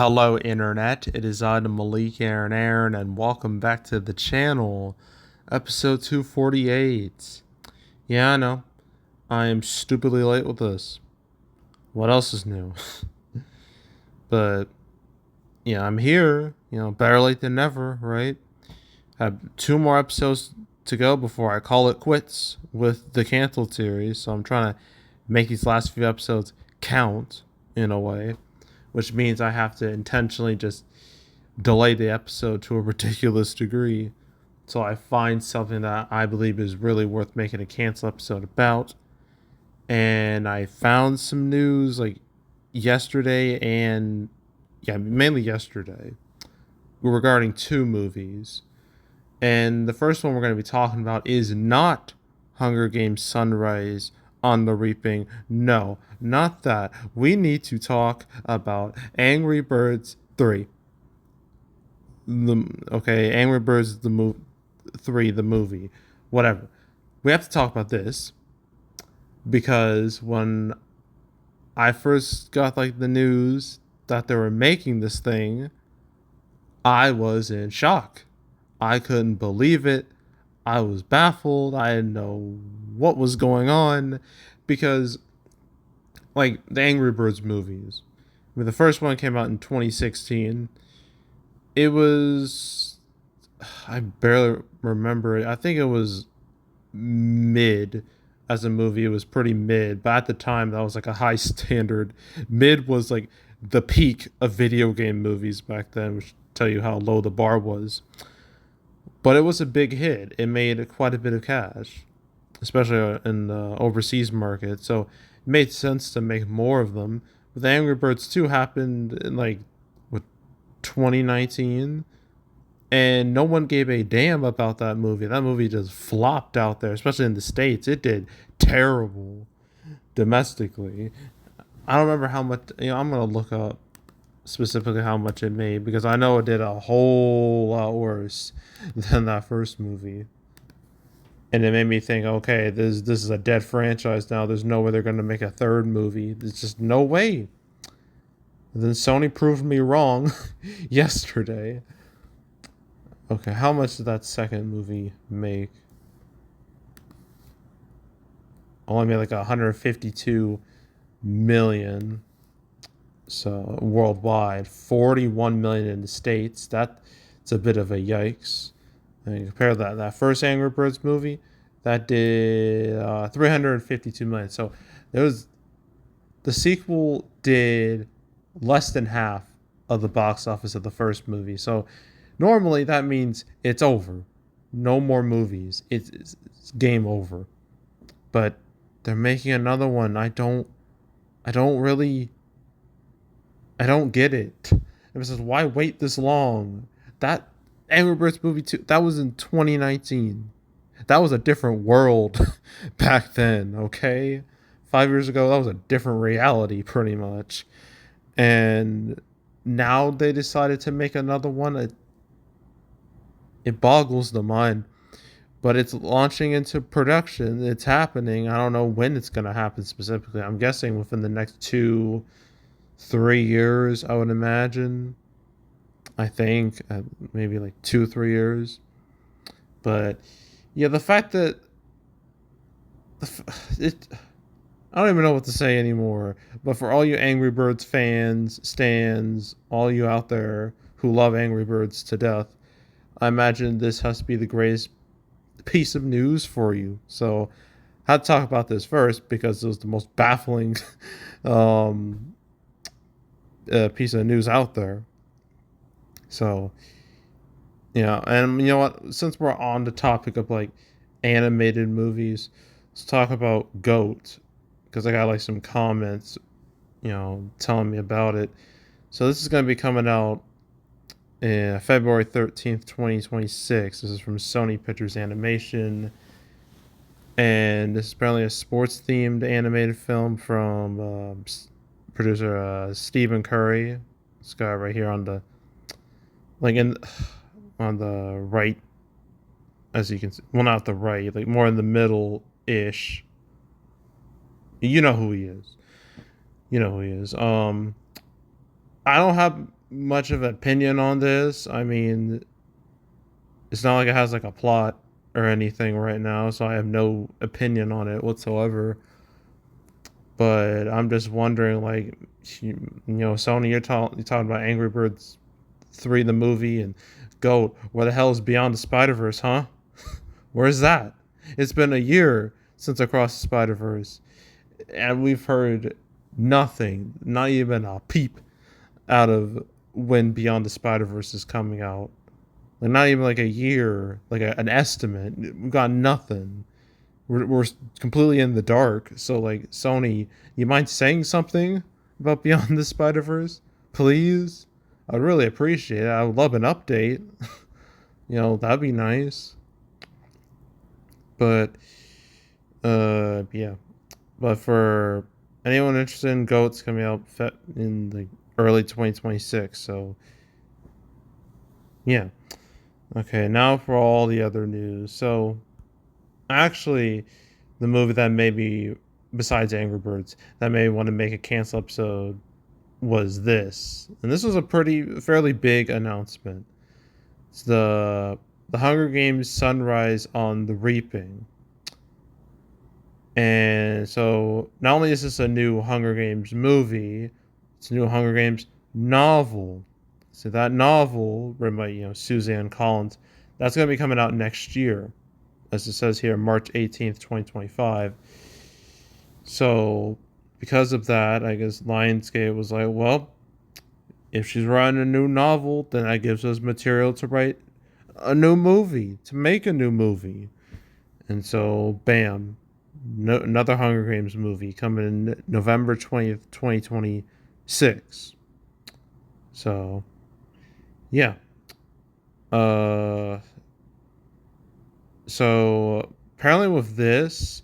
Hello, Internet. It is I, the Malik Aaron, and welcome back to the channel, episode 248. Yeah, I know. I am stupidly late with this. What else is new? But, yeah, I'm here. Better late than never, right? I have two more episodes to go before I call it quits with the canceled series, so I'm trying to make these last few episodes count in a way, which means I have to intentionally just delay the episode to a ridiculous degree until I find something that I believe is really worth making a cancel episode about. And I found some news like yesterday and mainly yesterday regarding two movies. And the first one we're going to be talking about is not Hunger Games Sunrise on the Reaping. No, not that. We need to talk about Angry Birds 3. Angry Birds the 3, the movie, whatever. We have to talk about this because when I first got like the news that they were making this thing, I was in shock. I couldn't believe it. I was baffled. I didn't know what was going on because like the Angry Birds movies. I mean, the first one came out in 2016. It was, I barely remember it. I think it was mid as a movie. It was pretty mid, but at the time that was like a high standard. Mid was like the peak of video game movies back then, which tell you how low the bar was. But it was a big hit. It made quite a bit of cash, especially in the overseas market. So it made sense to make more of them. But the Angry Birds 2 happened in like with 2019, and no one gave a damn about that movie. That movie just flopped out there, especially in the States. It did terrible domestically. I don't remember how much, I'm going to look up specifically how much it made because I know it did a whole lot worse than that first movie. And it made me think, okay, this is a dead franchise now. There's no way they're going to make a third movie. There's just no way. And then Sony proved me wrong yesterday. Okay, how much did that second movie make? Only made like 152 million. So worldwide, 41 million in the States. That's a bit of a yikes. And compare that first Angry Birds movie, that did 352 million. So there was the sequel did less than half of the box office of the first movie. So normally that means it's over. No more movies. It's game over. But they're making another one. I don't get it. It says, why wait this long? That Angry Birds movie 2, that was in 2019. That was a different world back then, okay? 5 years ago, that was a different reality, pretty much. And now they decided to make another one. It boggles the mind. But it's launching into production. It's happening. I don't know when it's going to happen specifically. I'm guessing within the next 2-3 years, I would imagine. I think maybe like 2-3 years. But yeah, the fact that it, I don't even know what to say anymore. But for all you Angry Birds fans, stans, all you out there who love Angry Birds to death, I imagine this has to be the greatest piece of news for you. So I had to talk about this first because it was the most baffling piece of news out there. So, and you know what? Since we're on the topic of like animated movies, let's talk about Goat because I got like some comments, telling me about it. So this is going to be coming out February 13th, 2026. This is from Sony Pictures Animation. And this is apparently a sports themed animated film from producer Stephen Curry. This guy right here on the on the right, as you can see. Well, not the right, like more in the middle ish. You know who he is. I don't have much of an opinion on this. I mean, it's not like it has like a plot or anything right now, so I have no opinion on it whatsoever. But I'm just wondering, like, Sony, you're talking about Angry Birds 3, the movie, and go, where the hell is Beyond the Spider Verse, huh? Where's that? It's been a year since Across the Spider Verse, and we've heard nothing, not even a peep out of when Beyond the Spider Verse is coming out. Like, not even like a year, like an estimate. We've got nothing. We're completely in the dark. So, like, Sony, you mind saying something about Beyond the Spider Verse? Please? I'd really appreciate it. I would love an update. That'd be nice. But, yeah. But for anyone interested in Goats coming out in the early 2026. So, yeah. Okay, now for all the other news. So, actually, the movie that made me, besides Angry Birds, that made me want to make a cancel episode was this. And this was a fairly big announcement. It's the Hunger Games Sunrise on the Reaping. And so not only is this a new Hunger Games movie, it's a new Hunger Games novel. So that novel, written by Suzanne Collins, that's going to be coming out next year, as it says here, March 18th, 2025. So because of that, I guess Lionsgate was like, well, if she's writing a new novel, then that gives us material to write a new movie, to make a new movie. And so, bam, another Hunger Games movie coming in November 20th, 2026. So, yeah. Uh, so apparently with this,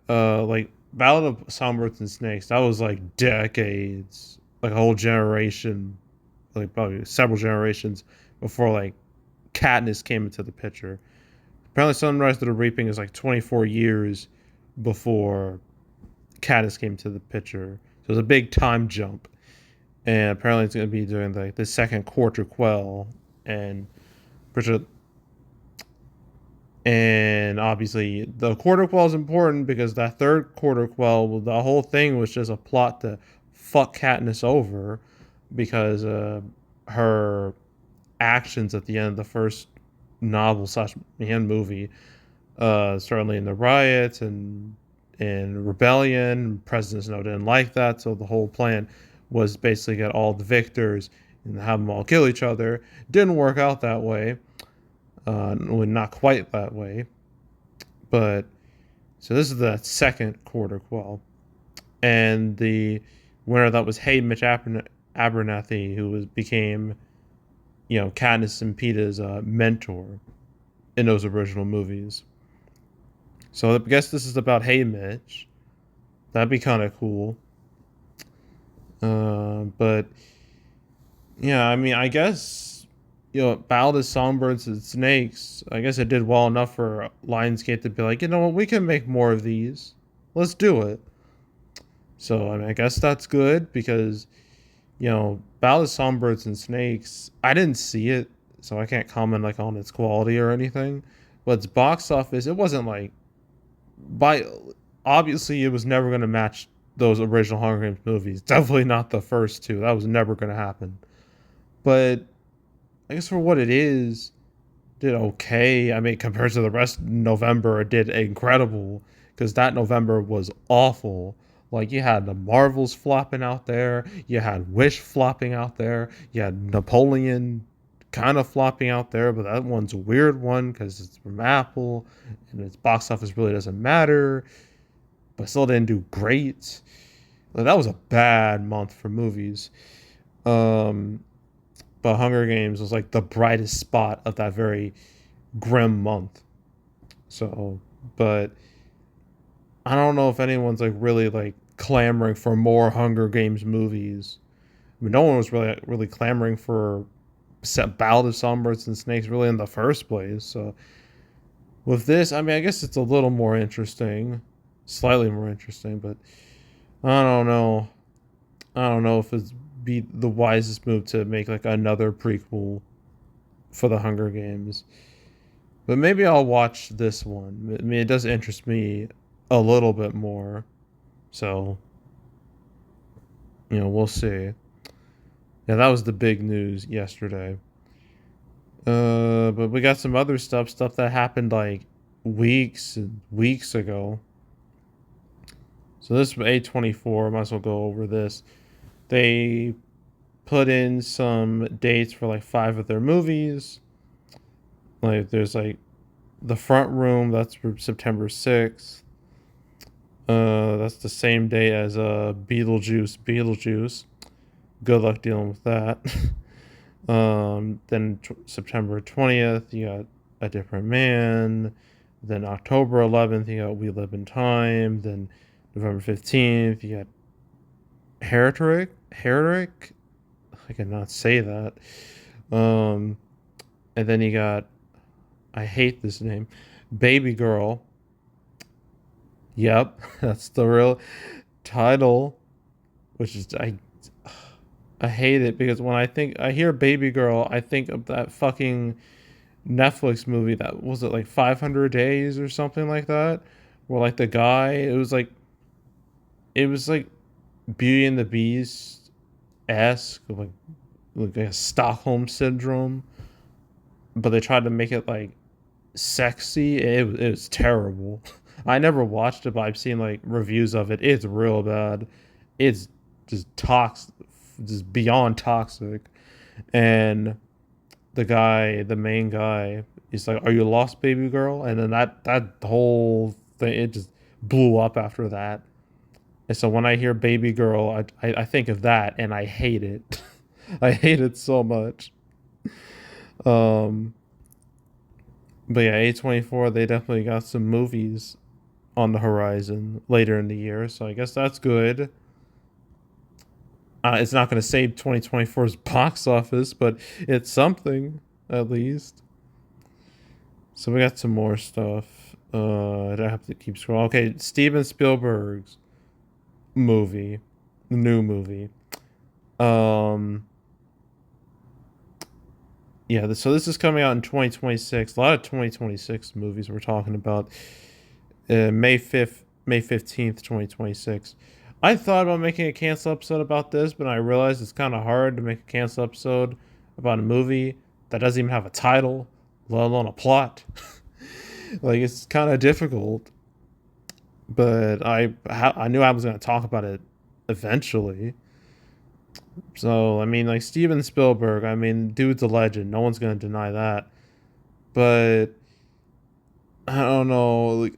like Ballad of Songbirds and Snakes, that was like decades, like a whole generation, like probably several generations before like Katniss came into the picture. Apparently, Sunrise to the Reaping is like 24 years before Katniss came to the picture. So it's a big time jump. And apparently, it's going to be doing like the second quarter quell, and and obviously the quarter quell is important because that third quarter quell, the whole thing was just a plot to fuck Katniss over because her actions at the end of the first novel slash and movie, certainly in the riots and rebellion. President Snow didn't like that, so the whole plan was basically get all the victors and have them all kill each other. Didn't work out that way. Not quite that way. But so this is the second quarter quell, and the winner of that was Hey Mitch Abernathy, who became Katniss and Peeta's mentor in those original movies. So I guess this is about Hey Mitch. That'd be kind of cool. But yeah, I mean, I guess Ballad of Songbirds and Snakes. I guess it did well enough for Lionsgate to be like, you know what, we can make more of these. Let's do it. So I mean, I guess that's good because Ballad of Songbirds and Snakes. I didn't see it, so I can't comment like on its quality or anything. But its box office, it wasn't like by obviously it was never going to match those original Hunger Games movies. Definitely not the first two. That was never going to happen. But I guess for what it is, did okay. I mean, compared to the rest of November, it did incredible because that November was awful. Like you had the Marvels flopping out there, you had Wish flopping out there, you had Napoleon kind of flopping out there, but that one's a weird one because it's from Apple and its box office really doesn't matter, but still didn't do great. Like, that was a bad month for movies. Um, but Hunger Games was like the brightest spot of that very grim month. So, but I don't know if anyone's like really like clamoring for more Hunger Games movies. I mean, no one was really clamoring for set Ballad of Songbirds and Snakes really in the first place. So with this, I mean, I guess it's a little more interesting, slightly more interesting, but I don't know. I don't know if it's be the wisest move to make like another prequel for the Hunger Games. But maybe I'll watch this one. I mean, it does interest me a little bit more. So, we'll see. Yeah, that was the big news yesterday. But we got some other stuff that happened like weeks and weeks ago. So this A24, might as well go over this. They put in some dates for like 5 of their movies. Like there's like The Front Room, that's for September 6th. That's the same day as Beetlejuice. Good luck dealing with that. Then September 20th, you got A Different Man. Then October 11th, you got We Live in Time. Then November 15th, you got Heretic. I cannot say that. And then you got, I hate this name, Baby Girl. Yep, that's the real title, which is I hate it because when I hear Baby Girl, I think of that fucking Netflix movie that was it like 500 Days or something like that, where like the guy, it was like Beauty and the Beast esque, like a Stockholm syndrome, but they tried to make it like sexy. It was terrible. I never watched it, but I've seen like reviews of it. It's real bad. It's just toxic, just beyond toxic. And the main guy, he's like, "Are you lost, baby girl?" And then that whole thing, it just blew up after that. And so when I hear baby girl, I think of that, and I hate it. I hate it so much. Um, but yeah, A24, they definitely got some movies on the horizon later in the year, so I guess that's good. It's not going to save 2024's box office, but it's something at least. So we got some more stuff. I don't have to keep scrolling. Okay, Steven Spielberg's movie, the new movie. Um, yeah. So this is coming out in 2026. A lot of 2026 movies we're talking about. May 15th, 2026. I thought about making a cancel episode about this, but I realized it's kind of hard to make a cancel episode about a movie that doesn't even have a title, let alone a plot. Like it's kind of difficult. But I knew I was going to talk about it eventually. So I mean, like Steven Spielberg, I mean, dude's a legend. No one's going to deny that. But I don't know, like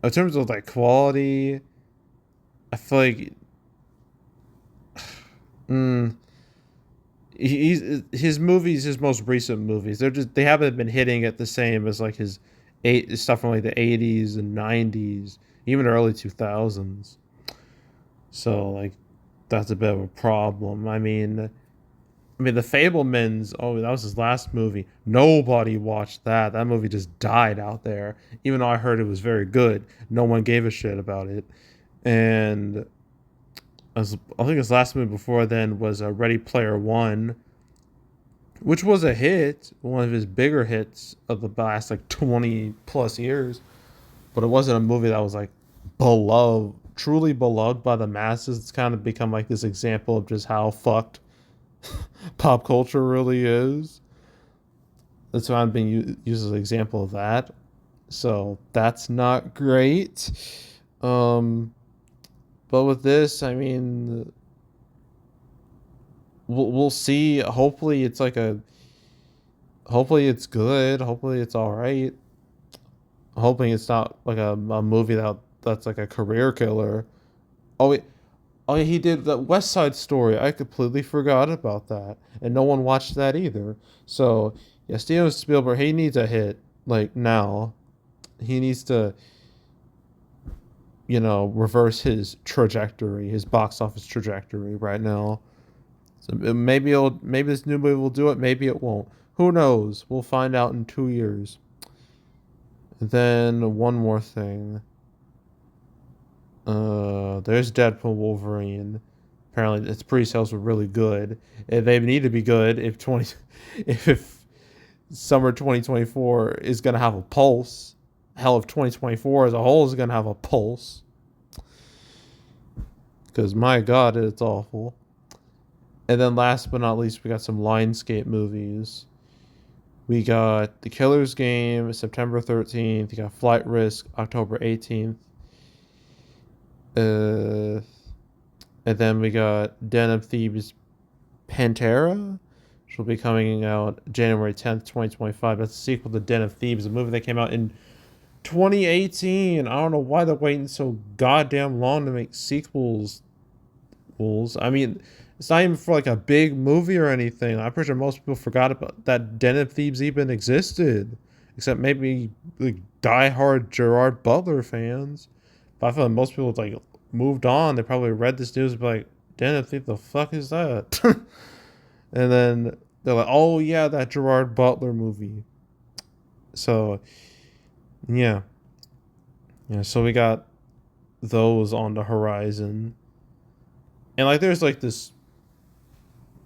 in terms of like quality, I feel like mm, his movies, his most recent movies, they haven't been hitting it the same as like his stuff from like the 80s and 90s, even early 2000s. So like that's a bit of a problem. I mean, The Fablemans. Oh, that was his last movie. Nobody watched that. That movie just died out there. Even though I heard it was very good, no one gave a shit about it. And I think his last movie before then was Ready Player One, which was a hit, one of his bigger hits of the last like 20 plus years. But it wasn't a movie that was like beloved, truly beloved by the masses. It's kind of become like this example of just how fucked pop culture really is. That's why I'm being used as an example of that. So that's not great. Um, but with this, I mean, we'll see. Hopefully it's good. Hopefully it's all right. Hoping it's not like a movie that's like a career killer. Oh, wait. Oh, yeah, he did the West Side Story. I completely forgot about that, and no one watched that either. So yeah, Steven Spielberg, he needs a hit like now. He needs to, reverse his trajectory, his box office trajectory right now. So maybe this new movie will do it. Maybe it won't. Who knows? We'll find out in 2 years. And then one more thing. There's Deadpool Wolverine. Apparently, its pre-sales were really good. And they need to be good if summer 2024 is gonna have a pulse. Hell, if 2024 as a whole is gonna have a pulse, because my God, it's awful. And then last but not least, we got some Lionsgate movies. We got The Killer's Game, September 13th. You got Flight Risk, October 18th. Uh, and then we got Den of Thieves, Pantera, which will be coming out January 10th, 2025. That's a sequel to Den of Thieves, a movie that came out in 2018. I don't know why they're waiting so goddamn long to make sequels. I mean, it's not even for like a big movie or anything. I'm pretty sure most people forgot about that Den of Thieves even existed, except maybe like diehard Gerard Butler fans. But I feel like most people like moved on. They probably read this news and be like, Den of Thieves, the fuck is that? And then they're like, oh yeah, that Gerard Butler movie. So yeah. Yeah, so we got those on the horizon. And like there's like this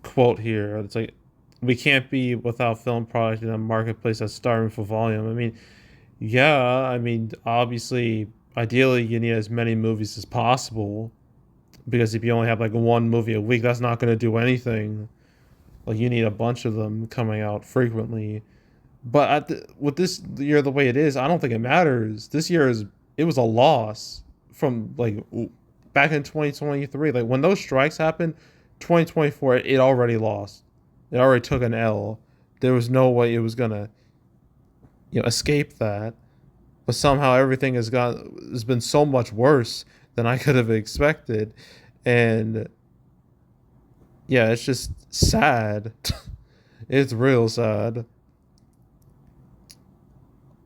quote here. It's like we can't be without film product in a marketplace that's starving for volume. I mean, yeah, I mean obviously ideally you need as many movies as possible, because if you only have like one movie a week, that's not going to do anything. Like you need a bunch of them coming out frequently. But with this year the way it is, I don't think it matters. This year it was a loss from like back in 2023. Like when those strikes happened, 2024 it already lost. It already took an L. There was no way it was gonna escape that. But somehow everything has been so much worse than I could have expected, and yeah, it's just sad. It's real sad.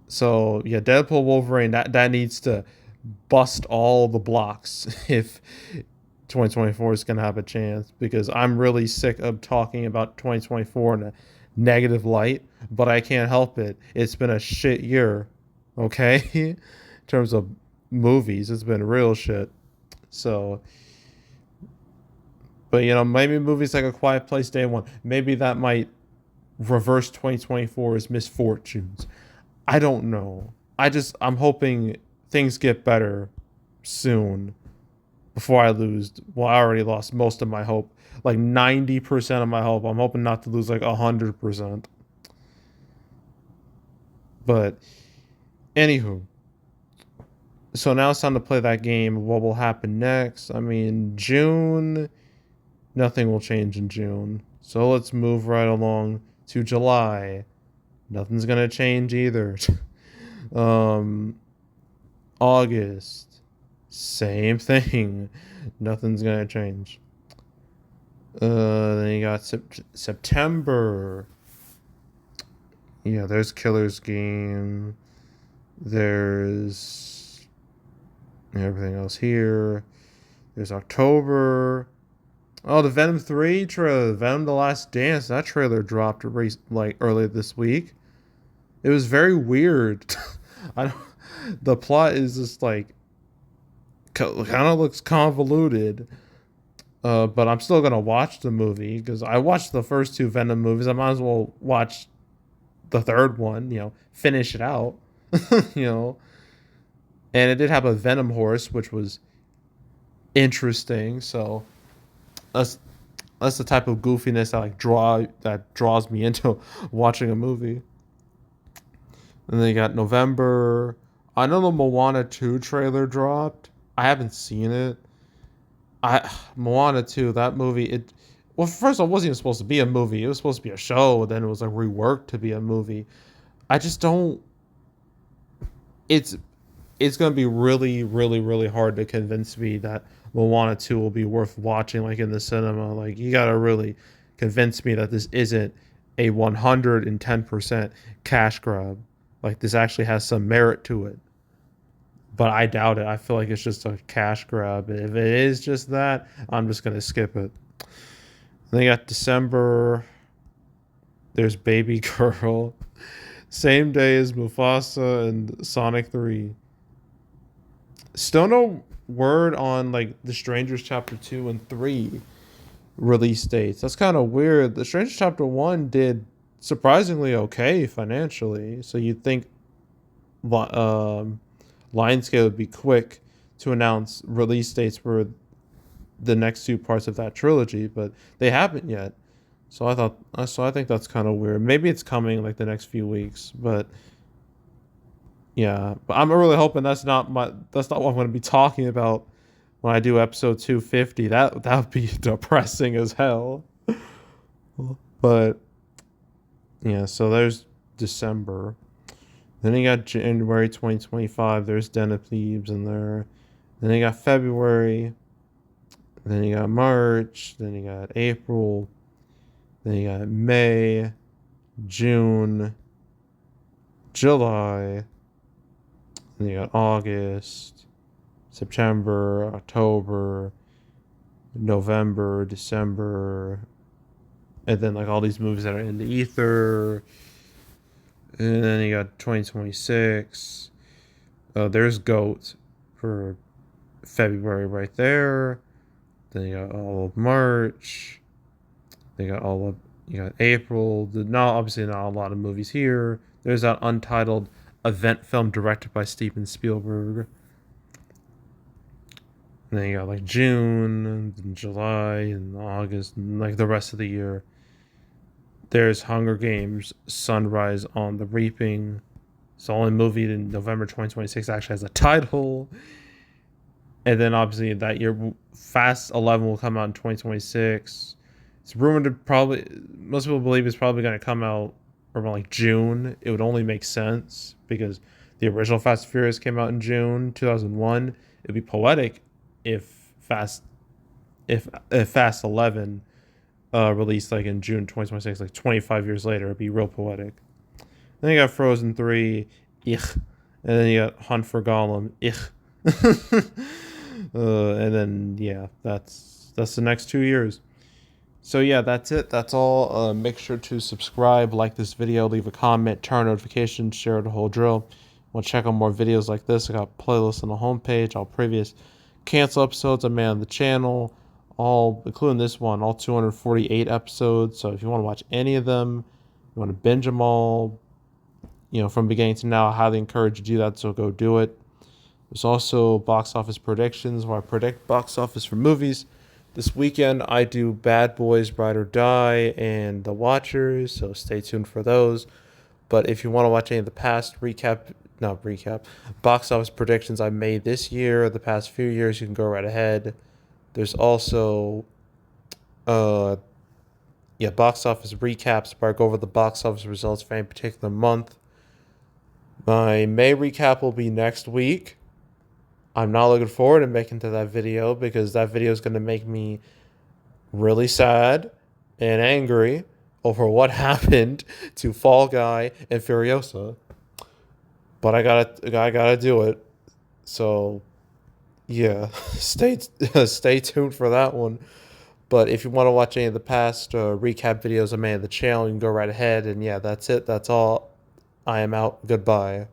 So yeah, Deadpool Wolverine that needs to bust all the blocks if 2024 is gonna have a chance, because I'm really sick of talking about 2024 in a negative light, but I can't help it. It's been a shit year, okay? In terms of movies, it's been real shit. So, but maybe movies like A Quiet Place Day One, maybe that might reverse 2024's misfortunes. I don't know. I'm hoping things get better soon before I lose. Well, I already lost most of my hope, like 90% of my hope. I'm hoping not to lose like 100%. But anywho, so now it's time to play that game. What will happen next? I mean, June, nothing will change in June. So let's move right along to July. Nothing's gonna change either. August, same thing. Nothing's gonna change. Then you got September. Yeah, there's Killer's Game. There's everything else here. There's October. Oh, the Venom 3 trailer, Venom: The Last Dance. That trailer dropped like earlier this week. It was very weird. I don't, the plot is just like kind of looks convoluted. But I'm still gonna watch the movie because I watched the first two Venom movies. I might as well watch the third one. Finish it out. you know, and it did have a Venom horse, which was interesting. So that's that's the type of goofiness that draws me into watching a movie. And then you got November. I know the Moana 2 trailer dropped. I haven't seen it. Moana 2, that movie, well, first of all, it wasn't even supposed to be a movie. It was supposed to be a show, then it was like reworked to be a movie. I just don't it's it's gonna be really, really, really hard to convince me that Moana 2 will be worth watching like in the cinema. Like you gotta really convince me that this isn't a 110% cash grab. Like this actually has some merit to it. But I doubt it. I feel like it's just a cash grab. If it is just that, I'm just gonna skip it. Then you got December. There's Baby Girl. Same day as Mufasa and Sonic 3. Still no word on like The Strangers Chapter 2 and 3. release dates. That's kind of weird. The Strange Chapter 1 did surprisingly okay financially. So you'd think Lionsgate would be quick to announce release dates for the next two parts of that trilogy, but they haven't yet. So I think that's kind of weird. Maybe it's coming like the next few weeks, but yeah. But I'm really hoping that's not what I'm going to be talking about when I do episode 250. That would be depressing as hell. But yeah, so there's December. Then you got January 2025. There's Den of Thieves in there. Then you got February. Then you got March. Then you got April. Then you got May, June, July. Then you got August, September, October, November, December, and then like all these movies that are in the ether. And then you got 2026. There's Goat for February right there. Then you got all of March. They got all of you got April. Not obviously not a lot of movies here. There's that untitled event film directed by Steven Spielberg. And then you got like June and July and August and like the rest of the year. There's Hunger Games: Sunrise on the Reaping. It's the only movie in November 2026 actually has a title. And then obviously that year, Fast 11 will come out in 2026. It's rumored to probably, most people believe it's probably going to come out around like June. It would only make sense because the original Fast and Furious came out in June 2001. It'd be poetic if Fast 11 released like in June 2026, like 25 years later. It'd be real poetic. Then you got Frozen 3, ich. And then you got Hunt for Gollum, ich. And then yeah, that's the next 2 years. So yeah, that's it. That's all. Make sure to subscribe, like this video, leave a comment, turn on notifications, share the whole drill. Want to check out more videos like this? I got playlists on the homepage, all previous cancel episodes I made on the channel, all including this one, all 248 episodes. So if you want to watch any of them, you want to binge them all, from beginning to now, I highly encourage you to do that. So go do it. There's also box office predictions where I predict box office for movies. This weekend, I do Bad Boys, Ride or Die, and The Watchers, so stay tuned for those. But if you want to watch any of the past box office predictions I made this year, the past few years, you can go right ahead. There's also, box office recaps where I go over the box office results for any particular month. My May recap will be next week. I'm not looking forward to making to that video because that video is going to make me really sad and angry over what happened to Fall Guy and Furiosa. But I gotta do it. So yeah, stay tuned for that one. But if you want to watch any of the past recap videos I made on the channel, you can go right ahead. And yeah, that's it. That's all. I am out. Goodbye.